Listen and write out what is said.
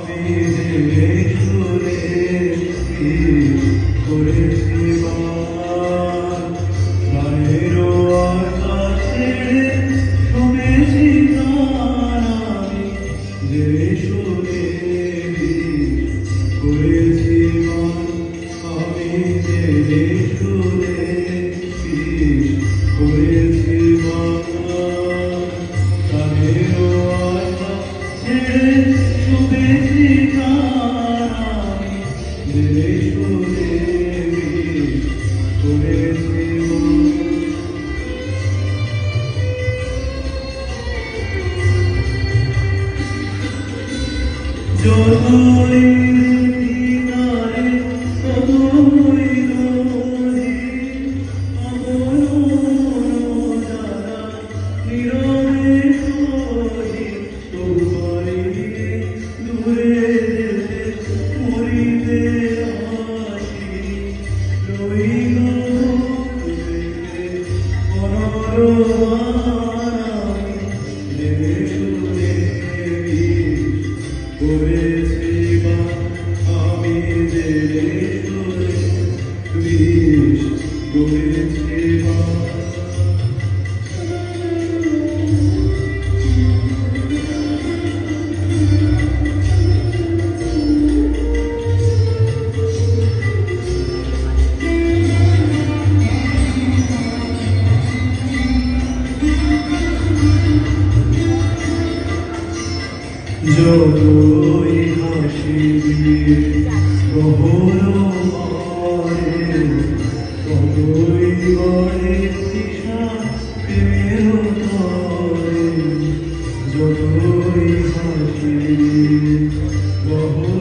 আমি যে সুরে করেছি বার প্রাণেরও আকাশে শুনেছি গান আমি যে সুরে করেছি বার আমি যে সুরে করেছি বার প্রাণেরও আকাশে শুনেছি গান আমি যে সুরে করেছি যতই দিনারে ততই দোহে আমর যারা নীরবে সহে তোমারে দূরে যেতে মরিতে আসি রইল অনরমানি যে সুরে করেছি বা আমি যে সুরে বিষ করেছি বা যতই হাসি প্রহর মারে ততই বাড়ে তৃষা প্রেমের তরে যতই হাসি প্রহর